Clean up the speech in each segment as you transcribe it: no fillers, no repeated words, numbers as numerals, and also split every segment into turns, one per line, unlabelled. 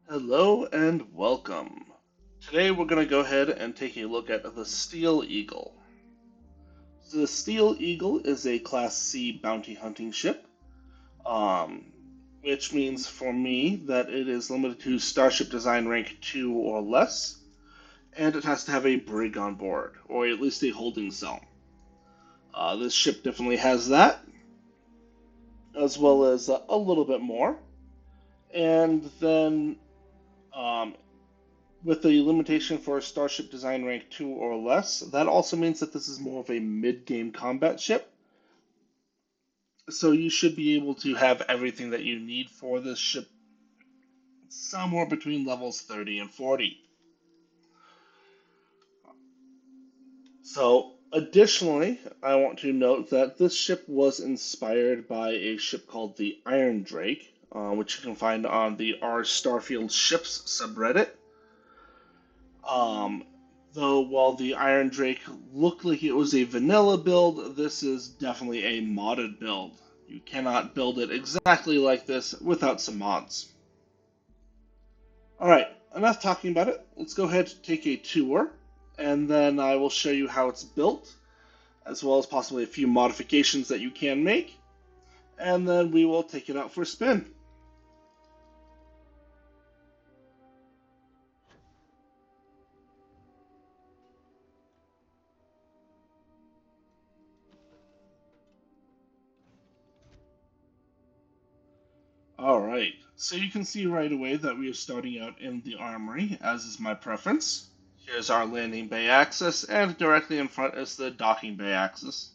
Hello and welcome. Today we're going to go ahead and take a look at the Steel Eagle. So the Steel Eagle is a Class C bounty hunting ship, um, which means for me that it is limited to Starship Design Rank 2 or less, and it has to have a brig on board, or at least a holding cell. This ship definitely has that, as well as a little bit more. And then um, with the limitation for Starship Design Rank 2 or less, that also means that this is more of a mid-game combat ship. So you should be able to have everything that you need for this ship somewhere between levels 30 and 40. So additionally, I want to note that this ship was inspired by a ship called the Iron Drake, which you can find on the r Starfield ships subreddit. Um, though while the Iron Drake looked like it was a vanilla build, this is definitely a modded build. You cannot build it exactly like this without some mods. Alright, enough talking about it. Let's go ahead and take a tour, and then I will show you how it's built, as well as possibly a few modifications that you can make, and then we will take it out for a spin. Alright, so you can see right away that we are starting out in the armory, as is my preference. Here's our landing bay axis, and directly in front is the docking bay axis.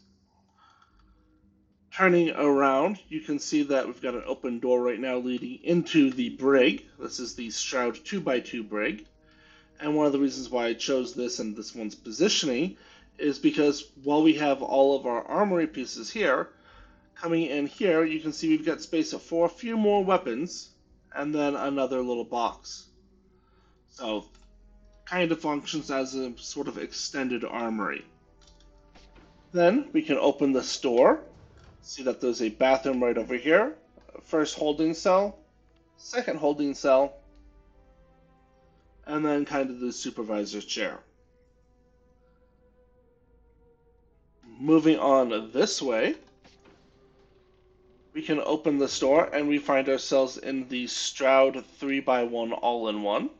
Turning around, you can see that we've got an open door right now leading into the brig. This is the Stroud 2x2 brig. And one of the reasons why I chose this and this one's positioning is because while we have all of our armory pieces here, coming in here, you can see we've got space for a few more weapons and then another little box. So, kind of functions as a sort of extended armory. Then we can open the store. See that there's a bathroom right over here. First holding cell, second holding cell, and then kind of the supervisor's chair. Moving on this way, we can open the store and we find ourselves in the Stroud 3x1 all-in-one.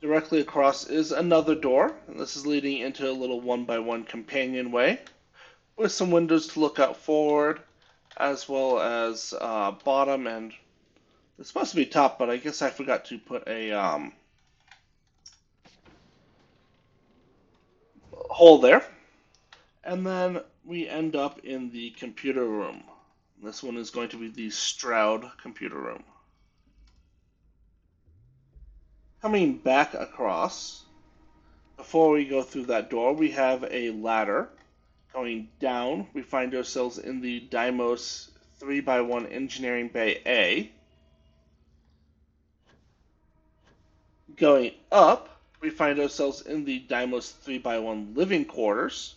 Directly across is another door, and this is leading into a little 1x1 companionway with some windows to look out forward, as well as bottom, and it's supposed to be top, but I guess I forgot to put a hole there. And then we end up in the computer room. This one is going to be the Stroud computer room. Coming back across, before we go through that door, we have a ladder. Going down, we find ourselves in the Deimos 3x1 Engineering Bay A. Going up, we find ourselves in the Deimos 3x1 Living Quarters.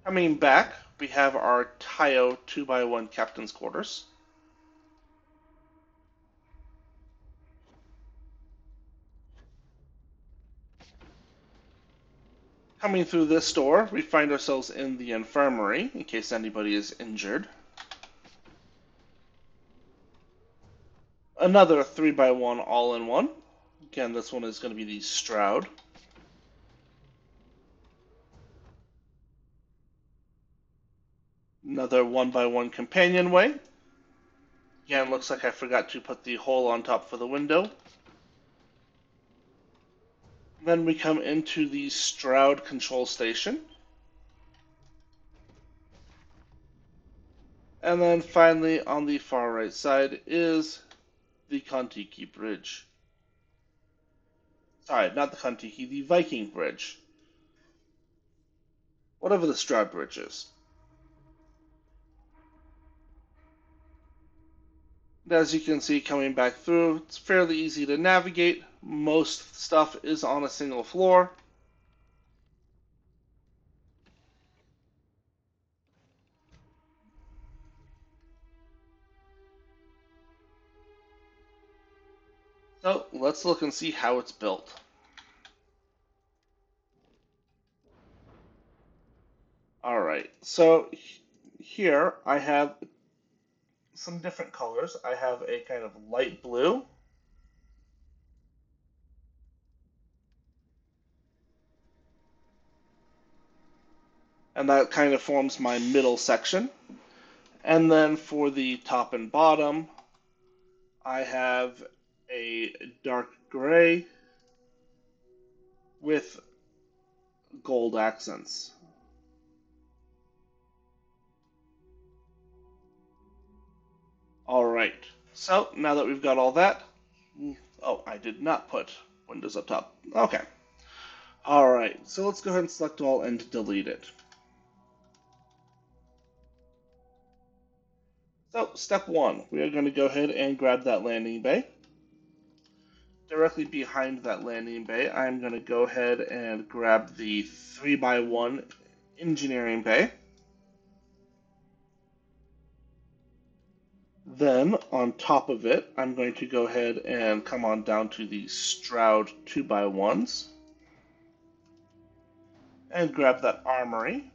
Coming back, we have our Tayo 2x1 Captain's Quarters. Coming through this door, we find ourselves in the infirmary, in case anybody is injured. Another 3x1 all-in-one. Again, this one is going to be the Stroud. Another 1x1 companionway. Again, looks like I forgot to put the hole on top for the window. Then we come into the Stroud control station. And then finally, on the far right side, is the Kontiki Bridge. Sorry, not the Kontiki, the Viking Bridge. Whatever the Stroud Bridge is. As you can see coming back through, it's fairly easy to navigate, Most stuff is on a single floor. So let's look and see how it's built. Alright, so here I have some different colors. I have a kind of light blue, and that kind of forms my middle section. And then for the top and bottom, I have a dark gray with gold accents. Alright, so now that we've got all that, oh, I did not put Windows up top. Okay. Alright, so let's go ahead and select all and delete it. So, step one, we are going to go ahead and grab that landing bay. Directly behind that landing bay, I'm going to go ahead and grab the 3x1 engineering bay. Then, on top of it, I'm going to go ahead and come on down to the Stroud 2x1s and grab that armory.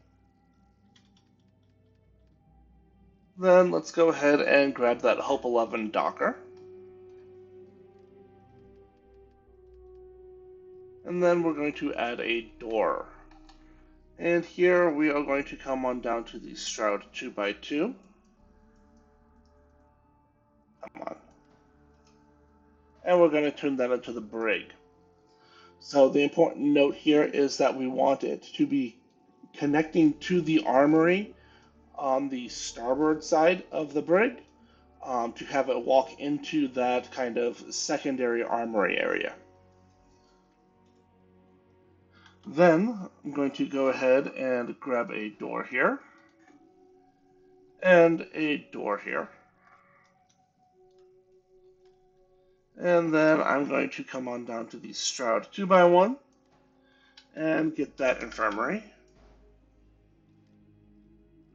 Then let's go ahead and grab that Hope 11 Docker. And then we're going to add a door. And here we are going to come on down to the Stroud 2x2. Come on. And we're going to turn that into the brig. So the important note here is that we want it to be connecting to the armory on the starboard side of the brig, to have it walk into that kind of secondary armory area. Then I'm going to go ahead and grab a door here and a door here. And then I'm going to come on down to the Stroud 2x1 and get that infirmary.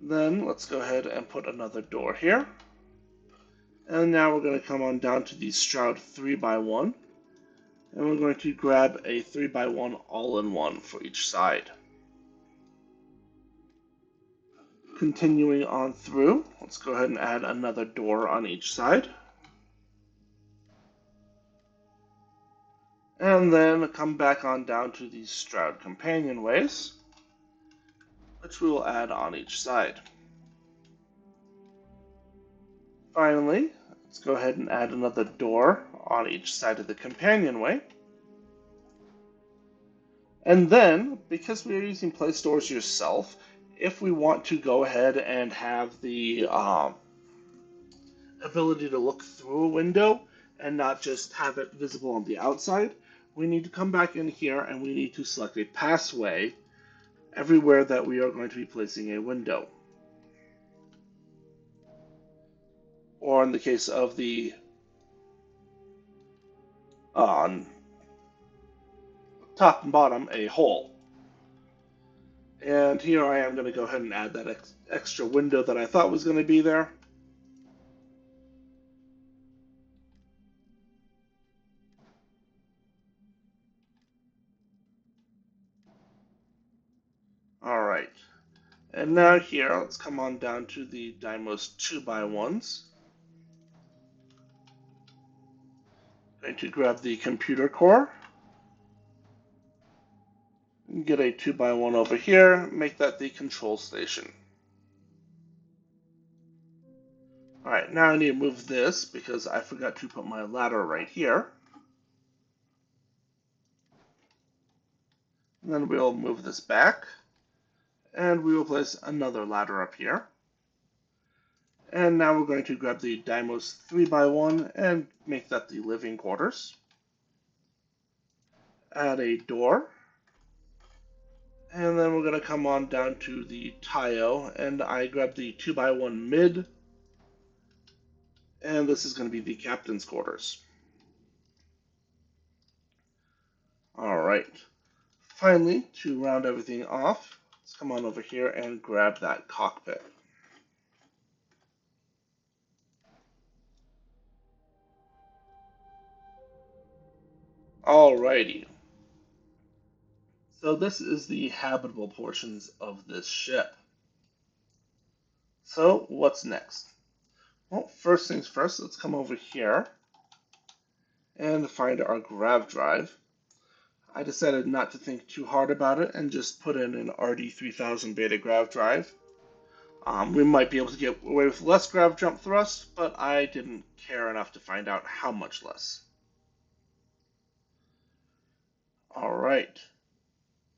Then let's go ahead and put another door here. And now we're going to come on down to the Stroud 3x1. And we're going to grab a 3x1 all-in-one for each side. Continuing on through, let's go ahead and add another door on each side. And then come back on down to the Stroud companionways, which we will add on each side. Finally, let's go ahead and add another door on each side of the companionway. And then, because we are using Play Stores Yourself, if we want to go ahead and have the ability to look through a window and not just have it visible on the outside, we need to come back in here and we need to select a passway everywhere that we are going to be placing a window. Or in the case of the top and bottom, a hole. And here I am going to go ahead and add that extra window that I thought was going to be there. Alright. And now here, let's come on down to the Dymos 2x1s. Going to grab the computer core. Get a 2x1 over here, make that the control station. Alright, now I need to move this because I forgot to put my ladder right here. And then we'll move this back. And we will place another ladder up here. And now we're going to grab the Dymos 3x1 and make that the living quarters. Add a door. And then we're going to come on down to the Tayo, and I grab the 2x1 mid. And this is going to be the captain's quarters. Alright. Finally, to round everything off, let's come on over here and grab that cockpit. Alrighty. So this is the habitable portions of this ship. So what's next? Well, first things first, let's come over here and find our grav drive. I decided not to think too hard about it and just put in an RD3000 beta grav drive. We might be able to get away with less grav jump thrust, but I didn't care enough to find out how much less. Alright,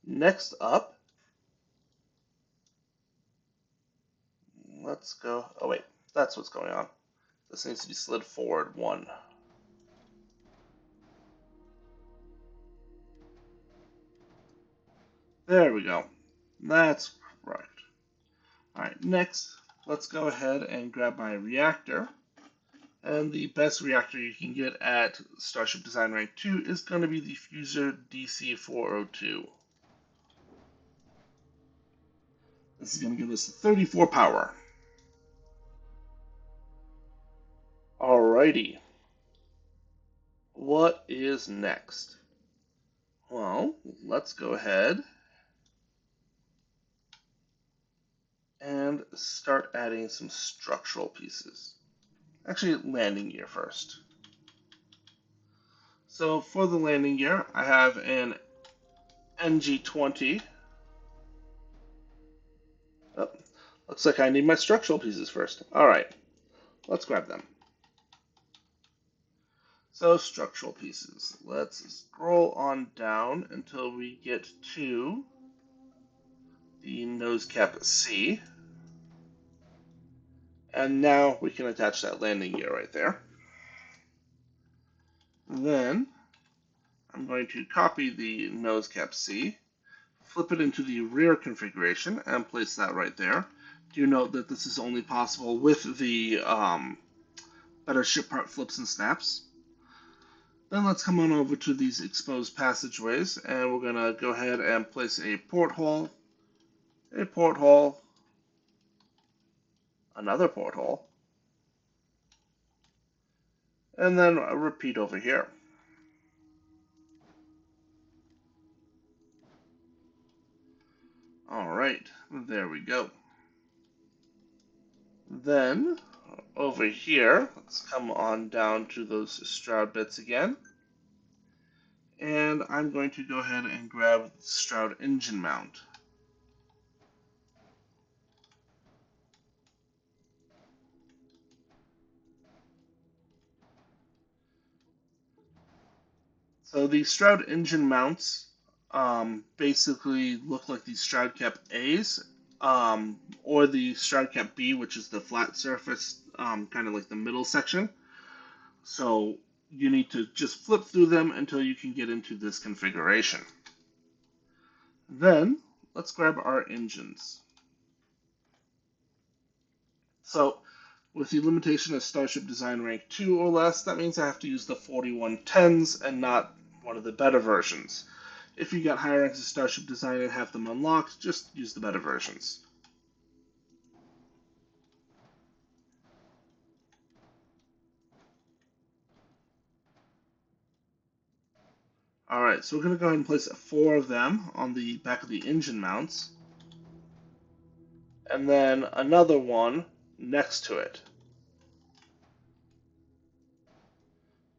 next up, let's go, oh wait, that's what's going on. This needs to be slid forward one. There we go. That's correct. Alright, next, let's go ahead and grab my reactor. And the best reactor you can get at Starship Design Rank 2 is going to be the Fuser DC402. This is going to give us 34 power. Alrighty. What is next? Well, let's go ahead and start adding some structural pieces. Actually, landing gear first. So for the landing gear, I have an NG20. Oh, looks like I need my structural pieces first. Alright, let's grab them. So structural pieces. Let's scroll on down until we get to the nose cap C. And now we can attach that landing gear right there. Then I'm going to copy the nose cap C, flip it into the rear configuration, and place that right there. Do note that this is only possible with the better ship part flips and snaps. Then let's come on over to these exposed passageways, and we're going to go ahead and place a porthole, another porthole, and then repeat over here. Alright, there we go. Then, over here, let's come on down to those Stroud bits again. And I'm going to go ahead and grab the Stroud engine mount. So the Stroud engine mounts basically look like the Stroud Cap A's, or the Stroud Cap B, which is the flat surface, kind of like the middle section. So you need to just flip through them until you can get into this configuration. Then let's grab our engines. So with the limitation of Starship Design Rank 2 or less, that means I have to use the 4110s and not one of the better versions. If you got higher ranks of Starship Design and have them unlocked, just use the better versions. Alright, so we're going to go ahead and place 4 of them on the back of the engine mounts. And then another one next to it.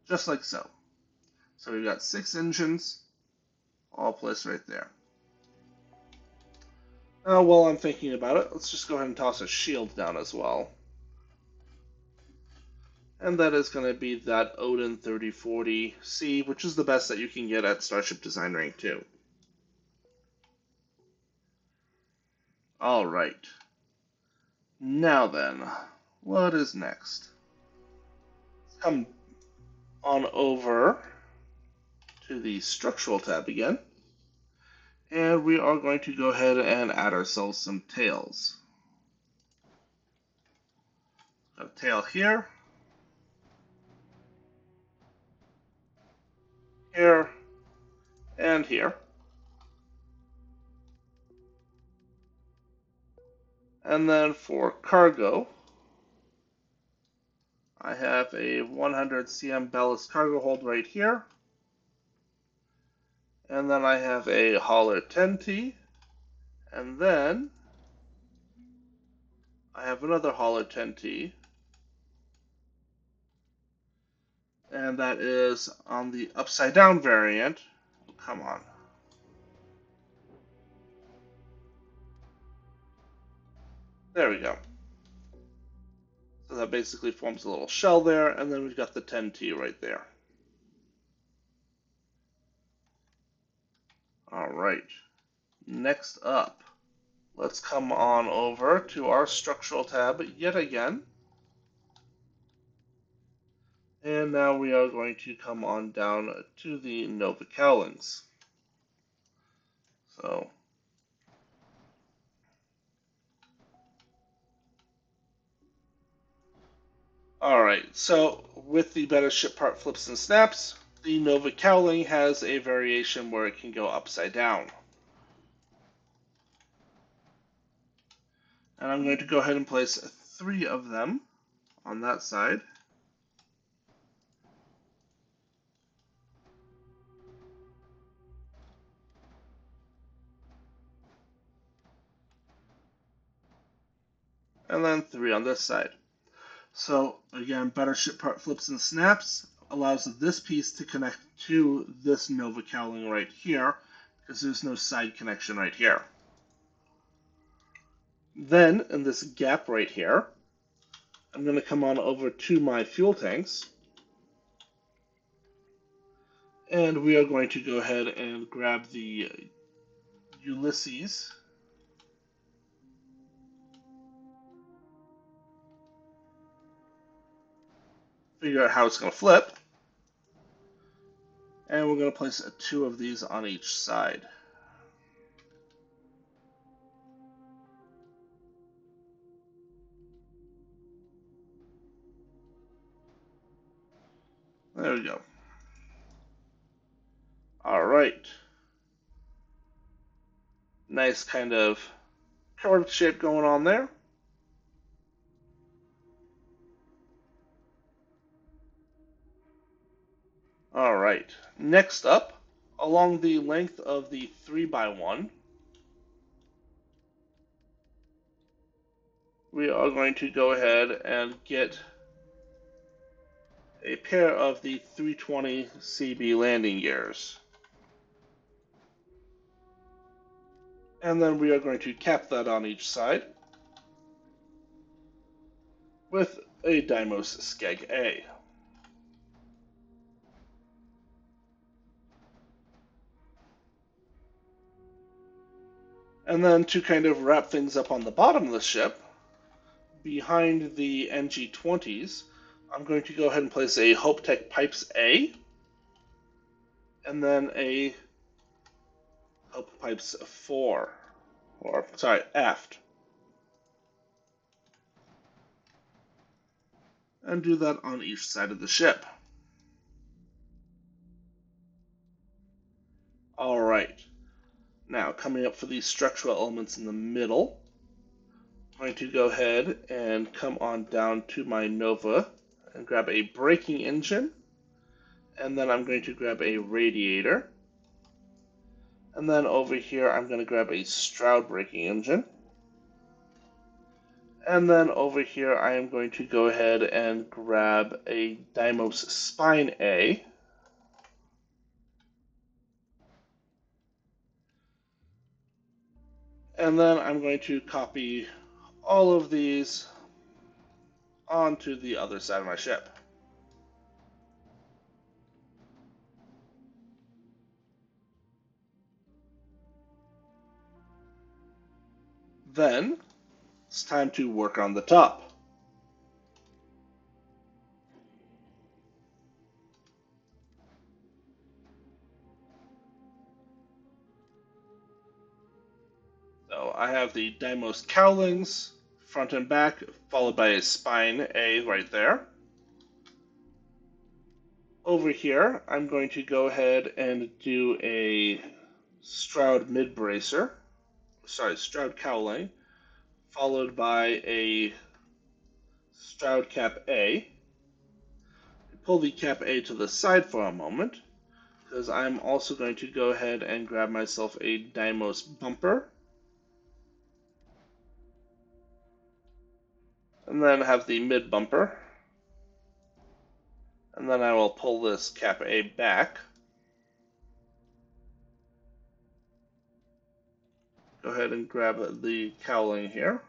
Just like so. So we've got 6 engines, all placed right there. Now, while I'm thinking about it, let's just go ahead and toss a shield down as well. And that is going to be that Odin 3040C, which is the best that you can get at Starship Design Rank 2. Alright. Now then, what is next? Let's come on over to the Structural tab again. And we are going to go ahead and add ourselves some tails. Got a tail here, here, and here. And then for cargo, I have a 100 cm ballast cargo hold right here. And then I have a hauler 10T. And then I have another hauler 10T. And that is on the upside down variant. Come on. There we go. So that basically forms a little shell there, and then we've got the 10T right there. All right. Next up, let's come on over to our structural tab yet again. And now we are going to come on down to the Nova Cowlings. So, alright, so with the better ship part flips and snaps, the Nova Cowling has a variation where it can go upside down. And I'm going to go ahead and place 3 of them on that side. And then 3 on this side. So again, better ship part flips and snaps allows this piece to connect to this Nova Cowling right here, because there's no side connection right here. Then, in this gap right here, I'm going to come on over to my fuel tanks, and we are going to go ahead and grab the Ulysses. Figure out how it's going to flip. And we're going to place 2 of these on each side. There we go. Alright. Nice kind of curved shape going on there. Alright. Next up, along the length of the 3x1, we are going to go ahead and get a pair of the 320 CB landing gears. And then we are going to cap that on each side with a Deimos Skeg A. And then to kind of wrap things up on the bottom of the ship, behind the NG-20s, I'm going to go ahead and place a Hope Tech Pipes A, and then a Hope Pipes 4, or sorry, aft. And do that on each side of the ship. Alright, now coming up for these structural elements in the middle, I'm going to go ahead and come on down to my Nova and grab a braking engine, and then I'm going to grab a radiator, and then over here I'm going to grab a Stroud braking engine, and then over here I am going to go ahead and grab a Deimos Spine A, and then I'm going to copy all of these onto the other side of my ship. Then it's time to work on the top. So I have the Deimos cowlings, front and back, followed by a spine A right there. Over here, I'm going to go ahead and do a Stroud mid-bracer, sorry, Stroud cowling, followed by a Stroud cap A. Pull the cap A to the side for a moment, because I'm also going to go ahead and grab myself a Deimos bumper, and then have the mid bumper, and then I will pull this cap A back. Go ahead and grab the cowling here.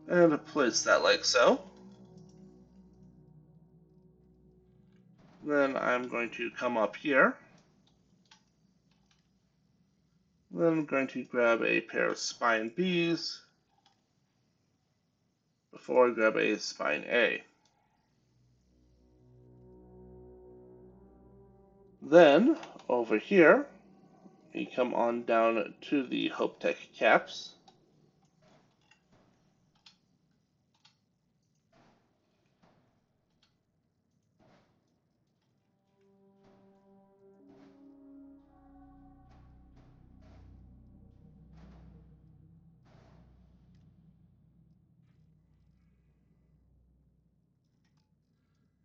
And place that like so. Then I'm going to come up here. Then I'm going to grab a pair of spine Bs before I grab a spine A. Then, over here, we come on down to the Hope Tech caps.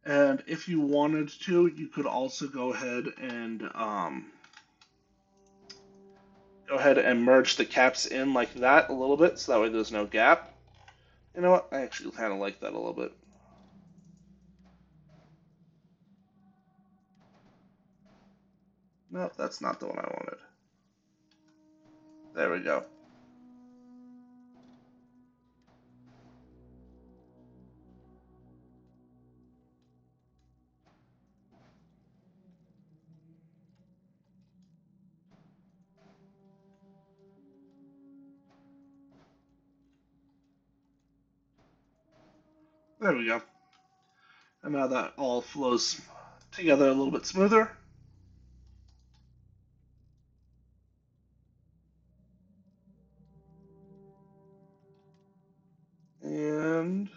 And if you wanted to, you could also go ahead and merge the caps in like that a little bit, so that way there's no gap. You know what? I actually kind of like that a little bit. No, that's not the one I wanted. There we go. There we go. And now that all flows together a little bit smoother. And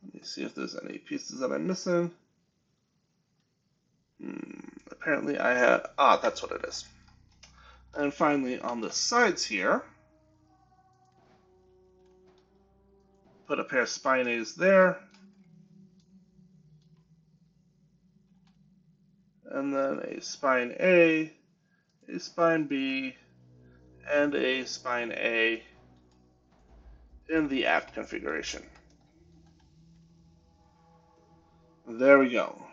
let me see if there's any pieces that I'm missing. Apparently I have, that's what it is. And finally on the sides here, put a pair of spine A's there. And then a spine A, a spine B, and a spine A in the app configuration. There we go.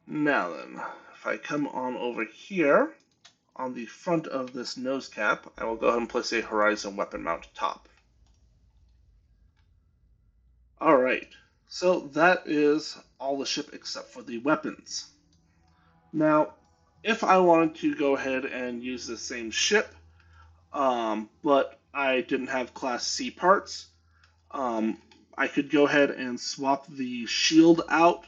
Now then, if I come on over here, on the front of this nose cap, I will go ahead and place a horizon weapon mount top. Alright, so that is all the ship except for the weapons. Now, if I wanted to go ahead and use the same ship, but I didn't have Class C parts, I could go ahead and swap the shield out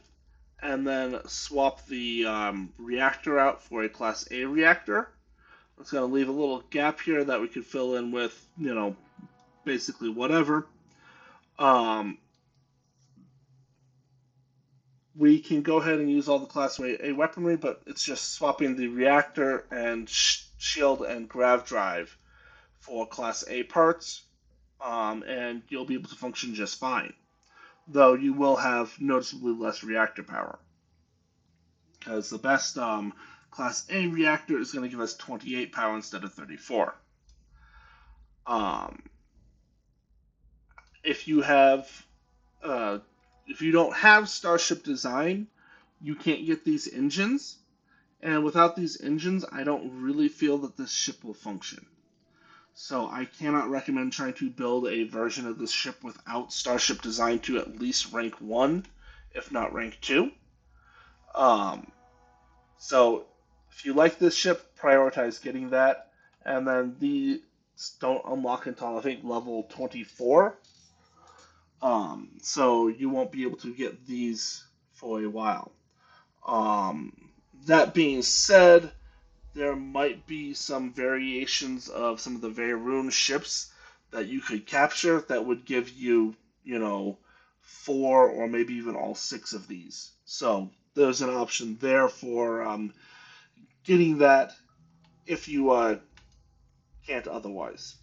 and then swap the reactor out for a Class A reactor. It's going to leave a little gap here that we could fill in with, basically whatever. We can go ahead and use all the Class A weaponry, but it's just swapping the reactor and shield and grav drive for Class A parts, and you'll be able to function just fine. Though you will have noticeably less reactor power. Because the best Class A reactor is going to give us 28 power instead of 34. If you don't have Starship design, you can't get these engines. And without these engines, I don't really feel that this ship will function. So I cannot recommend trying to build a version of this ship without Starship design to at least rank 1, if not rank 2. So if you like this ship, prioritize getting that. And then don't unlock until I think level 24. So you won't be able to get these for a while. Um, that being said, there might be some variations of some of the Veyroon ships that you could capture that would give you, you know, four or maybe even all six of these. So there's an option there for getting that if you can't otherwise.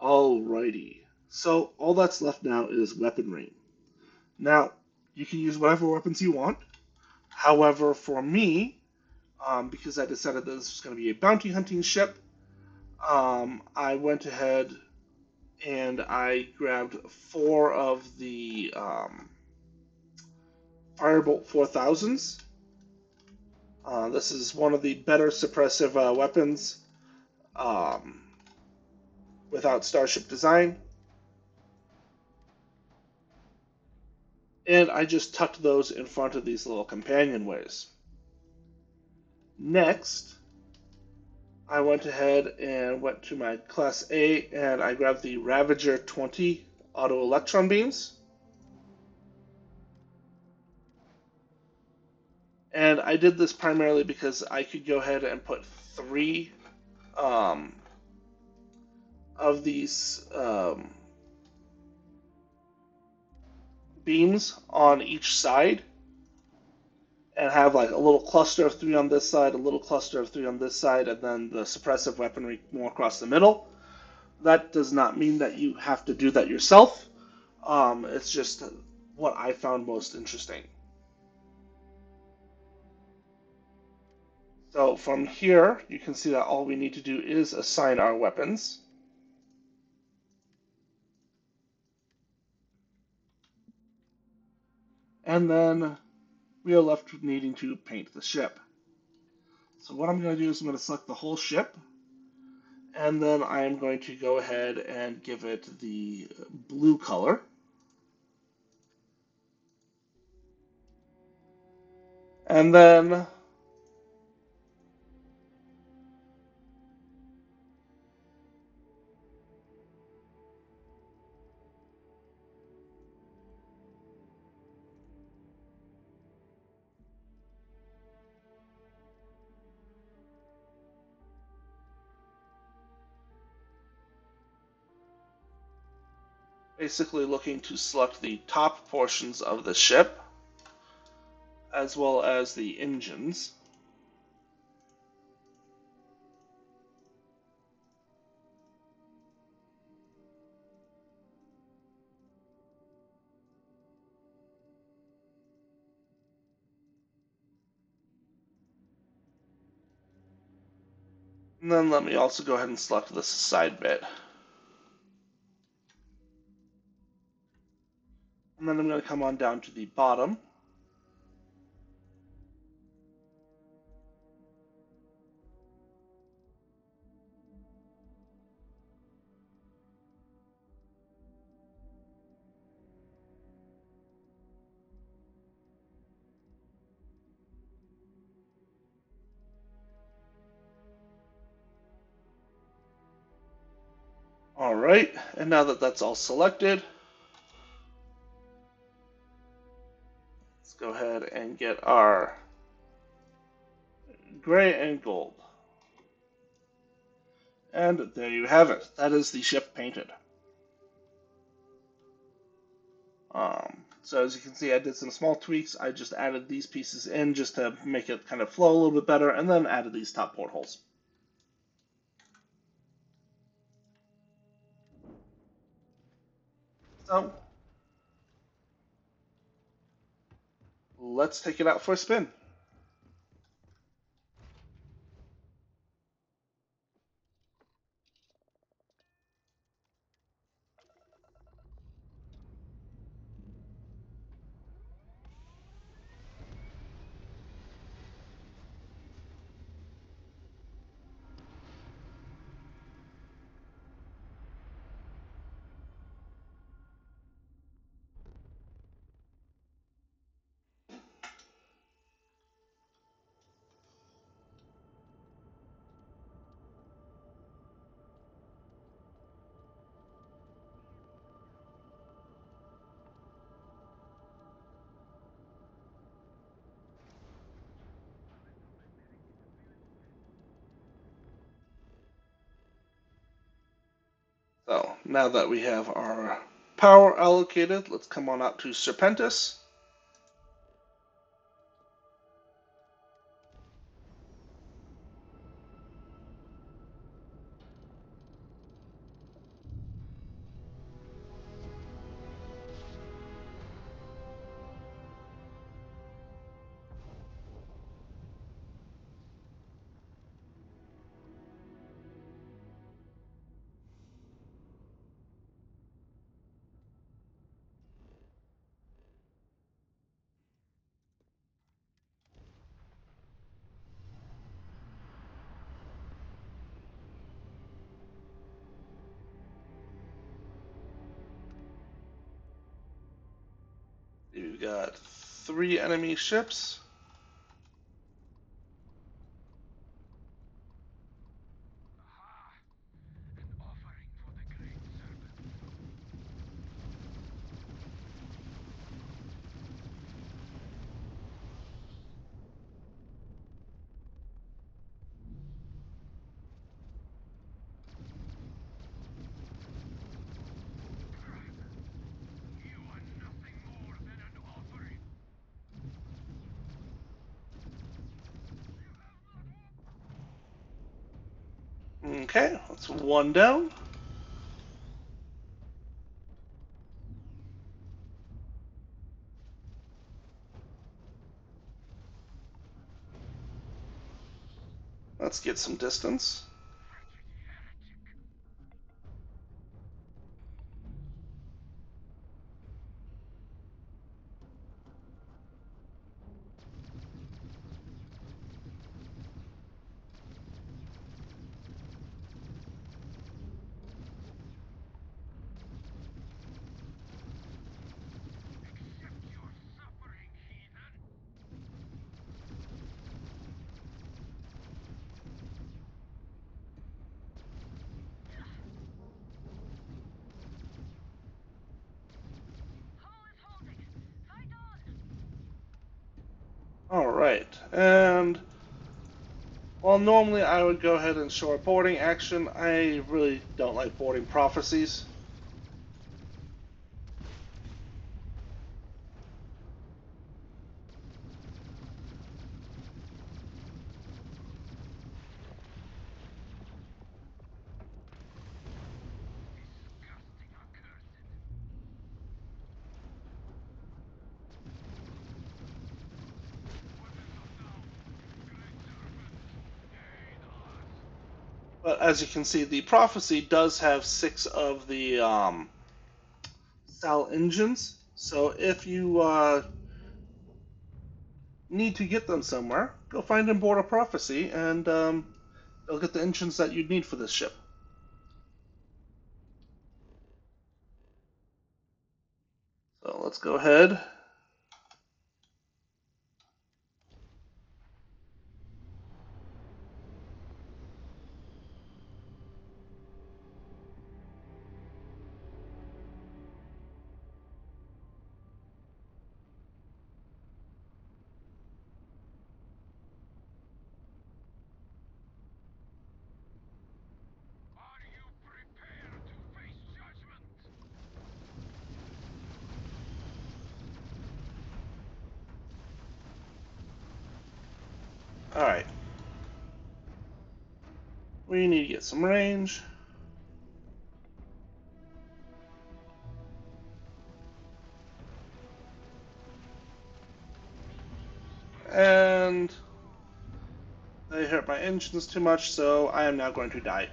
Alrighty. So all that's left now is weaponry. Now, you can use whatever weapons you want. However, for me, because I decided that this was going to be a bounty hunting ship, I went ahead and I grabbed four of the Firebolt 4000s. This is one of the better suppressive weapons um, without Starship design. And I just tucked those in front of these little companionways. Next, I went ahead and went to my Class A and I grabbed the Ravager 20 auto electron beams. And I did this primarily because I could go ahead and put three um, of these beams on each side and have like a little cluster of three on this side, a little cluster of three on this side, and then the suppressive weaponry more across the middle. That does not mean that you have to do that yourself. It's just what I found most interesting. So from here, you can see that all we need to do is assign our weapons. And then we are left needing to paint the ship. So what I'm going to do is I'm going to select the whole ship, and then I am going to go ahead and give it the blue color. And then basically looking to select the top portions of the ship as well as the engines. And then let me also go ahead and select this side bit. And then I'm going to come on down to the bottom. Alright, and now that that's all selected, let's go ahead and get our gray and gold. And there you have it. That is the ship painted. So as you can see, I did some small tweaks. I just added these pieces in just to make it kind of flow a little bit better, and then added these top portholes. So let's take it out for a spin. So now that we have our power allocated, let's come on out to Serpentis. We've got 3 enemy ships. Okay, that's 1 down. Let's get some distance. Alright, and while normally I would go ahead and show a boarding action, I really don't like boarding prophecies. But as you can see, the prophecy does have 6 of the Sal engines. So if you need to get them somewhere, go find and board a prophecy, and they'll get the engines that you'd need for this ship. So let's go ahead. Alright. We need to get some range. And they hurt my engines too much, so I am now going to die.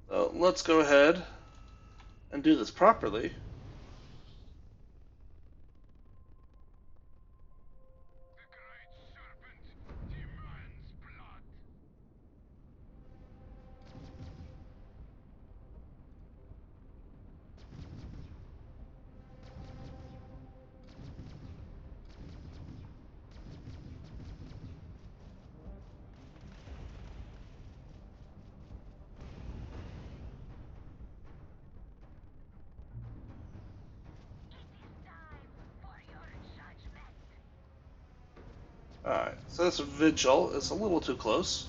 So let's go ahead and do this properly. Alright, so this vigil is a little too close.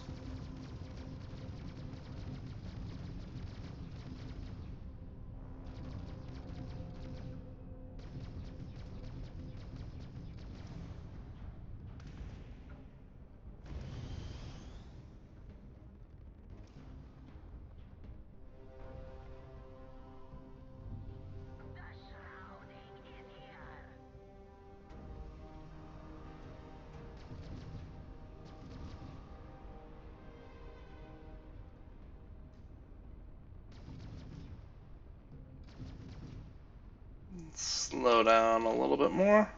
Slow down a little bit more.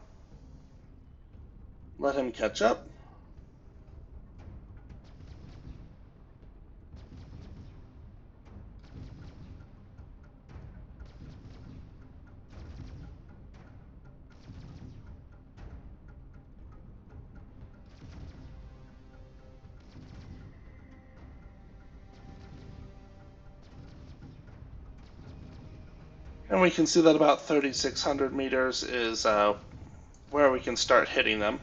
Let him catch up. And we can see that about 3,600 meters is where we can start hitting them.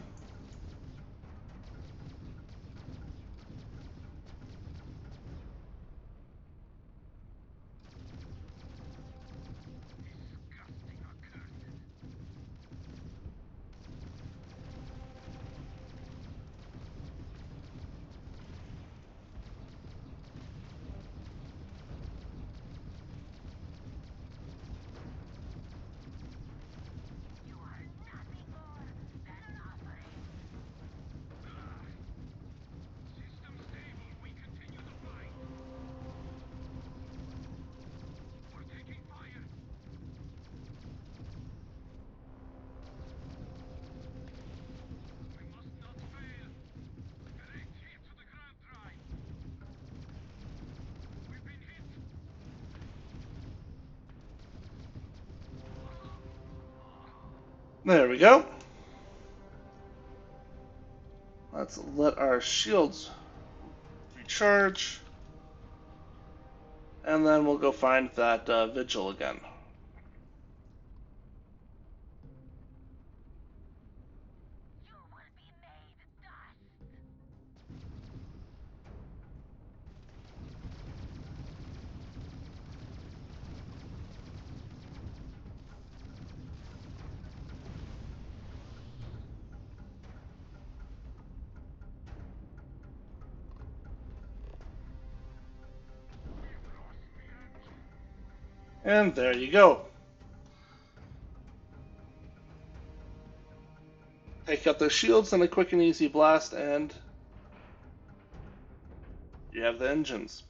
There we go. Let's let our shields recharge. And then we'll go find that vigil again. And there you go. Take out their shields and a quick and easy blast, and you have the engines.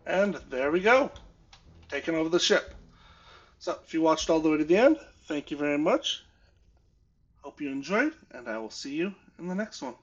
And there we go. Taking over the ship. So, if you watched all the way to the end, thank you very much. Hope you enjoyed, and I will see you in the next one.